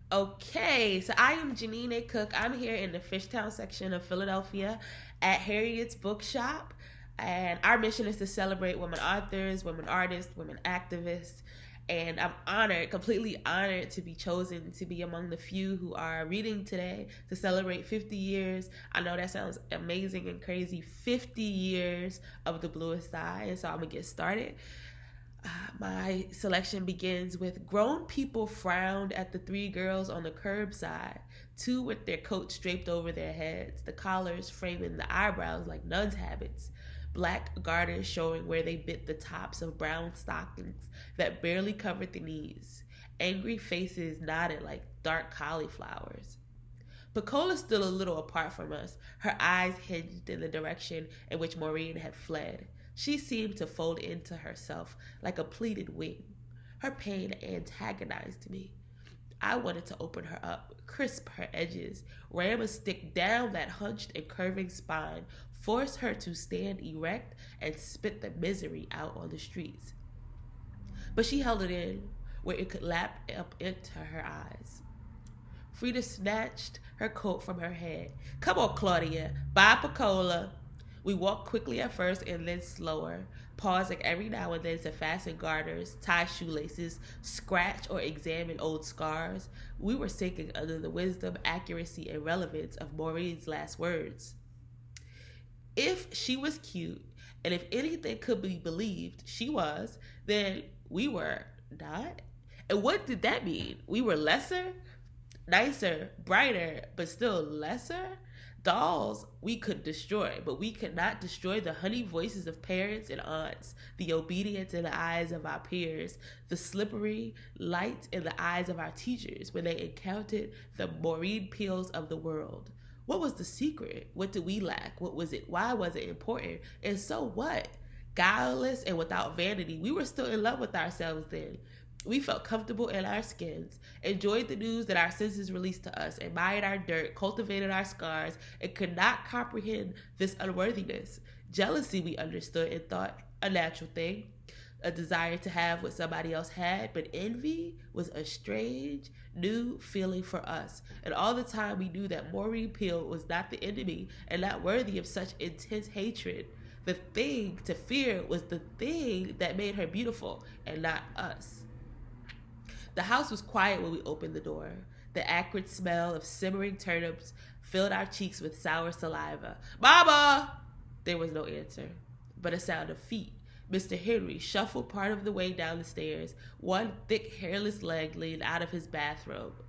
Okay, so I am Janine A. Cook. I'm here in the Fishtown section of Philadelphia at Harriet's Bookshop. And our mission is to celebrate women authors, women artists, women activists. And I'm honored, completely honored, to be chosen to be among the few who are reading today to celebrate 50 years. I know that sounds amazing and crazy. 50 years of the Bluest Eye. And so I'm going to get started. My selection begins with grown people frowned at the three girls on the curbside, two with their coats draped over their heads, the collars framing the eyebrows like nuns' habits, black garters showing where they bit the tops of brown stockings that barely covered the knees. Angry faces nodded like dark cauliflowers. Picola's still a little apart from us, her eyes hinged in the direction in which Maureen had fled. She seemed to fold into herself like a pleated wing. Her pain antagonized me. I wanted to open her up, crisp her edges, ram a stick down that hunched and curving spine, force her to stand erect, and spit the misery out on the streets. But she held it in, where it could lap up into her eyes. Frida snatched her coat from her head. Come on, Claudia, bye, Picola. We walked quickly at first and then slower, pausing every now and then to fasten garters, tie shoelaces, scratch or examine old scars. We were sinking under the wisdom, accuracy, and relevance of Maureen's last words. If she was cute, and if anything could be believed, she was, then we were not. And what did that mean? We were lesser? Nicer, brighter, but still lesser? Dolls we could destroy, but we could not destroy the honey voices of parents and aunts, the obedience in the eyes of our peers, the slippery light in the eyes of our teachers when they encountered the Maureen Peels of the world. What was the secret? What did we lack? What was it? Why was it important? And so what? Guileless and without vanity, we were still in love with ourselves then. We felt comfortable in our skins, enjoyed the news that our senses released to us, admired our dirt, cultivated our scars, and could not comprehend this unworthiness. Jealousy we understood and thought a natural thing, a desire to have what somebody else had, but envy was a strange, new feeling for us. And all the time we knew that Maureen Peel was not the enemy and not worthy of such intense hatred. The thing to fear was the thing that made her beautiful and not us. The house was quiet when we opened the door. The acrid smell of simmering turnips filled our cheeks with sour saliva. Mama! There was no answer, but a sound of feet. Mr. Henry shuffled part of the way down the stairs. One thick, hairless leg leaned out of his bathrobe.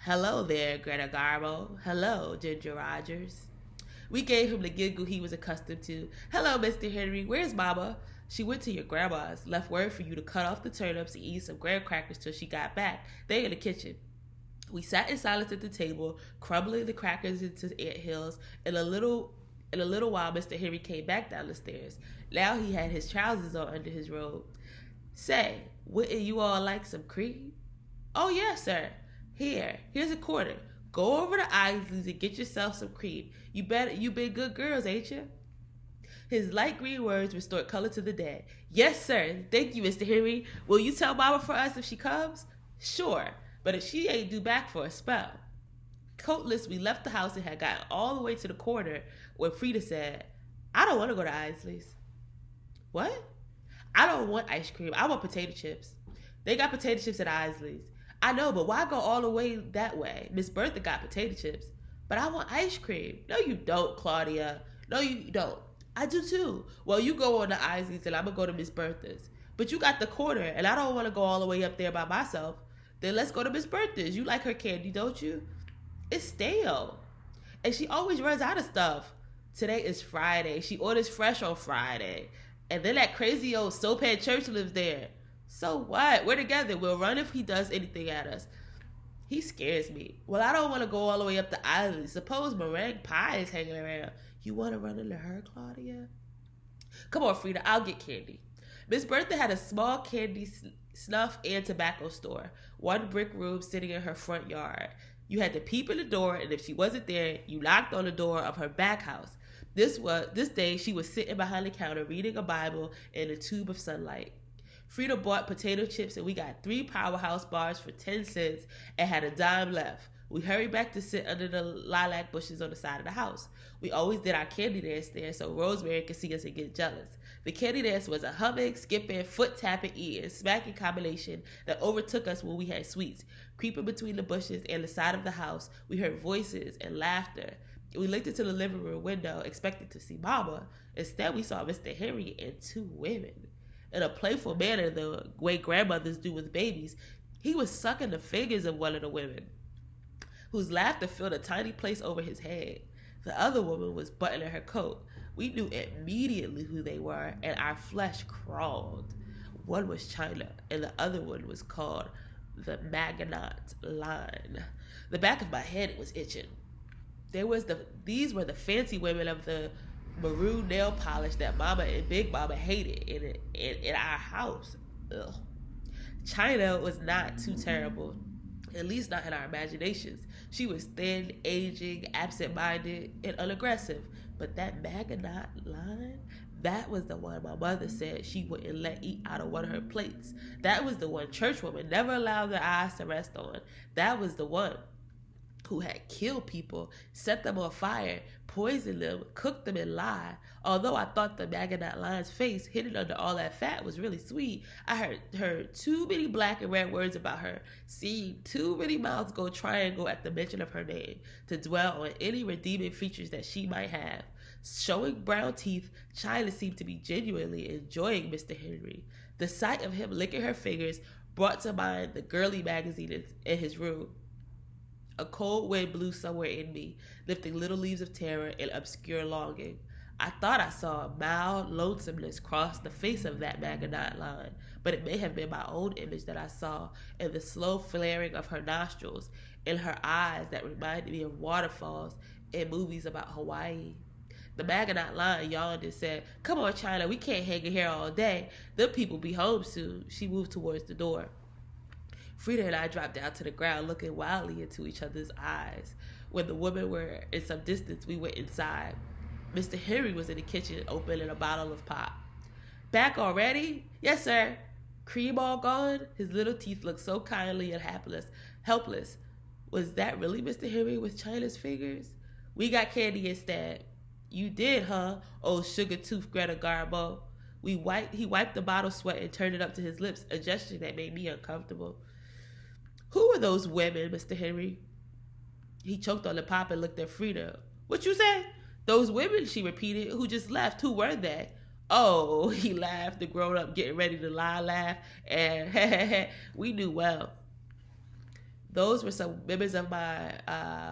Hello there, Greta Garbo. Hello, Ginger Rogers. We gave him the giggle he was accustomed to. Hello, Mr. Henry. Where's Mama? She went to your grandma's, left word for you to cut off the turnips and eat some graham crackers till she got back. They in the kitchen. We sat in silence at the table, crumbling the crackers into anthills. In a little while, Mr. Henry came back down the stairs. Now he had his trousers on under his robe. Say, wouldn't you all like some cream? Oh, yes, sir. Here's a quarter. Go over to Isley's and get yourself some cream. You been good girls, ain't you? His light green words restored color to the day. Yes, sir. Thank you, Mr. Henry. Will you tell Mama for us if she comes? Sure, but if she ain't due back for a spell. Coatless, we left the house and had gotten all the way to the corner where Frida said, I don't want to go to Isley's. What? I don't want ice cream. I want potato chips. They got potato chips at Isley's. I know, but why go all the way that way? Miss Bertha got potato chips. But I want ice cream. No, you don't, Claudia. No, you don't. I do too. Well, you go on to Isley's and I'm going to go to Miss Bertha's. But you got the corner and I don't want to go all the way up there by myself. Then let's go to Miss Bertha's. You like her candy, don't you? It's stale. And she always runs out of stuff. Today is Friday. She orders fresh on Friday. And then that crazy old soaphead Church lives there. So what? We're together. We'll run if he does anything at us. He scares me. Well, I don't want to go all the way up the island. Suppose meringue pie is hanging around. You want to run into her, Claudia? Come on, Frida. I'll get candy. Miss Bertha had a small candy, snuff, and tobacco store. One brick room sitting in her front yard. You had to peep in the door, and if she wasn't there, you knocked on the door of her back house. This day, she was sitting behind the counter reading a Bible in a tube of sunlight. Frida bought potato chips and we got 3 powerhouse bars for 10 cents and had a dime left. We hurried back to sit under the lilac bushes on the side of the house. We always did our candy dance there so Rosemary could see us and get jealous. The candy dance was a humming, skipping, foot tapping, eating, smacking combination that overtook us when we had sweets. Creeping between the bushes and the side of the house, we heard voices and laughter. We looked into the living room window, expecting to see Mama. Instead, we saw Mr. Henry and 2 women. In a playful manner, the way grandmothers do with babies, he was sucking the fingers of one of the women, whose laughter filled a tiny place over his head. The other woman was buttoning her coat. We knew immediately who they were, and our flesh crawled. One was China, and the other one was called the Maginot Line. The back of my head was itching. These were the fancy women of the maroon nail polish that Mama and Big Mama hated in our house. Ugh. China was not too terrible, at least not in our imaginations. She was thin, aging, absent-minded, and unaggressive. But that Maginot Line, that was the one my mother said she wouldn't let eat out of one of her plates. That was the one churchwomen never allowed their eyes to rest on. That was the one who had killed people, set them on fire, poisoned them, cooked them, and lied. Although I thought the Maginot Line's face, hidden under all that fat, was really sweet, I heard too many black and red words about her, seeing too many mouths go triangle at the mention of her name, to dwell on any redeeming features that she might have. Showing brown teeth, China seemed to be genuinely enjoying Mr. Henry. The sight of him licking her fingers brought to mind the girly magazine in his room. A cold wind blew somewhere in me, lifting little leaves of terror and obscure longing. I thought I saw a mild lonesomeness cross the face of that Maginot Line, but it may have been my own image that I saw in the slow flaring of her nostrils, in her eyes that reminded me of waterfalls in movies about Hawaii. The Maginot Line yawned and said, "Come on, China, we can't hang in here all day. Them people be home soon." She moved towards the door. Frida and I dropped down to the ground, looking wildly into each other's eyes. When the women were in some distance, we went inside. Mr. Henry was in the kitchen, opening a bottle of pop. "Back already?" "Yes, sir." "Cream all gone?" His little teeth looked so kindly and helpless. Was that really Mr. Henry with China's fingers? "We got candy instead." "You did, huh? Old sugar-toothed Greta Garbo." He wiped the bottle sweat and turned it up to his lips, a gesture that made me uncomfortable. "Who were those women, Mr. Henry?" He choked on the pop and looked at Frida. "What you say?" "Those women," she repeated, "who just left. Who were they?" "Oh," he laughed, the grown-up getting ready to laugh, and we knew well. Those were some members of my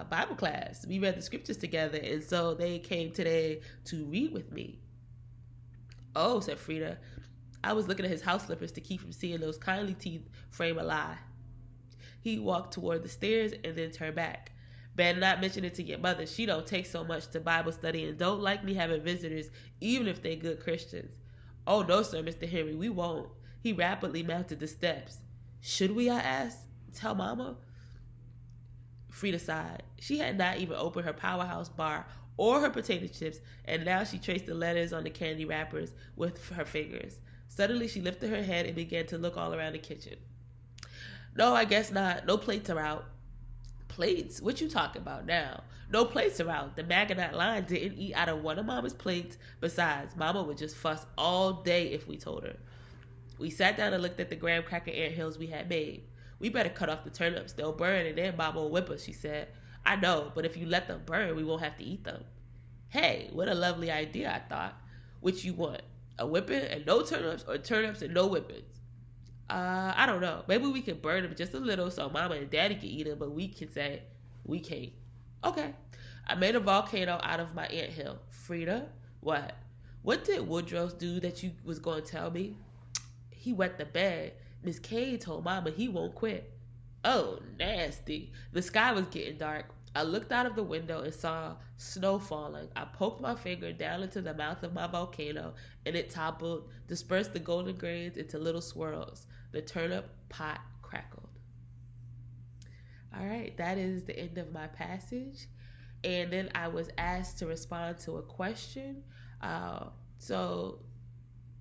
Bible class. We read the scriptures together, and so they came today to read with me. "Oh," said Frida. I was looking at his house slippers to keep from seeing those kindly teeth frame a lie. He walked toward the stairs and then turned back. "Better not mention it to your mother. She don't take so much to Bible study and don't like me having visitors, even if they're good Christians." "Oh, no, sir, Mr. Henry, we won't." He rapidly mounted the steps. "Should we?" I asked. "Tell Mama?" Frida sighed. She had not even opened her powerhouse bar or her potato chips, and now she traced the letters on the candy wrappers with her fingers. Suddenly, she lifted her head and began to look all around the kitchen. "No, I guess not. No plates are out." "Plates? What you talking about now?" "No plates are out. The Maginot Line didn't eat out of one of Mama's plates. Besides, Mama would just fuss all day if we told her." We sat down and looked at the graham cracker anthills we had made. "We better cut off the turnips. They'll burn and then Mama will whip us," she said. "I know, but if you let them burn, we won't have to eat them." Hey, what a lovely idea, I thought. "Which you want? A whipping and no turnips, or turnips and no whippings?" I don't know. Maybe we can burn them just a little so Mama and Daddy can eat them, but we can say we can't." "Okay." I made a volcano out of my anthill. "Frida, what? What did Woodrow do that you was going to tell me?" "He wet the bed. Miss Kay told Mama he won't quit." "Oh, nasty." The sky was getting dark. I looked out of the window and saw snow falling. I poked my finger down into the mouth of my volcano, and it toppled, dispersed the golden grains into little swirls. The turnip pot crackled. All right, that is the end of my passage. And then I was asked to respond to a question. So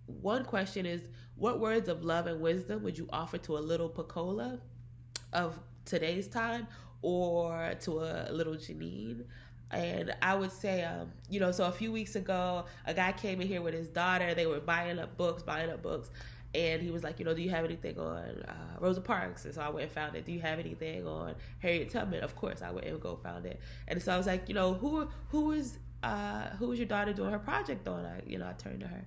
one question is, what words of love and wisdom would you offer to a little Pecola of today's time, or to a little Janine? And I would say, so a few weeks ago, a guy came in here with his daughter. They were buying up books. And he was like, do you have anything on Rosa Parks? And so I went and found it. Do you have anything on Harriet Tubman? Of course, I went and go found it. And so I was like, who is your daughter doing her project on? I turned to her,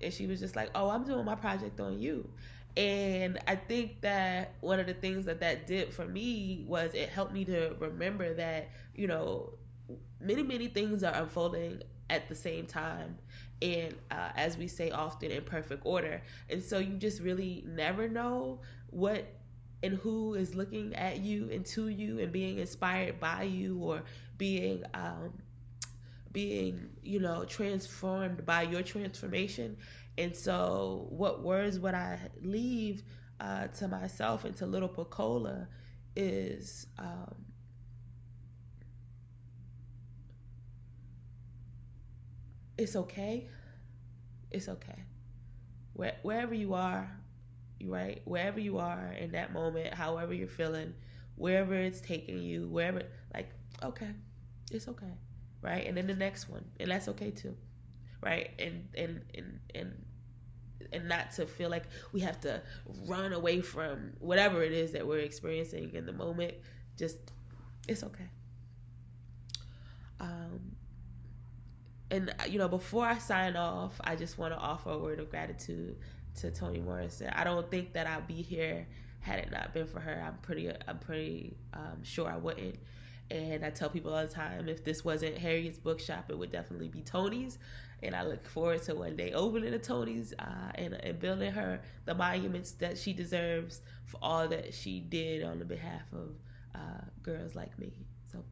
and she was just like, oh, I'm doing my project on you. And I think that one of the things that did for me was it helped me to remember that, many, many things are unfolding at the same time. And as we say often, in perfect order. And so you just really never know what and who is looking at you and to you and being inspired by you, or being transformed by your transformation. And so what words would I leave to myself and to little Pecola is it's okay. It's okay. Wherever you are, right? Wherever you are in that moment, however you're feeling, wherever it's taking you, wherever, like, okay, it's okay, right? And then the next one, and that's okay too, right? And not to feel like we have to run away from whatever it is that we're experiencing in the moment. Just, it's okay. And before I sign off, I just want to offer a word of gratitude to Toni Morrison. I don't think that I'd be here had it not been for her. I'm pretty sure I wouldn't. And I tell people all the time, if this wasn't Harriet's bookshop, it would definitely be Toni's. And I look forward to one day opening a Toni's and building her the monuments that she deserves for all that she did on the behalf of girls like me. So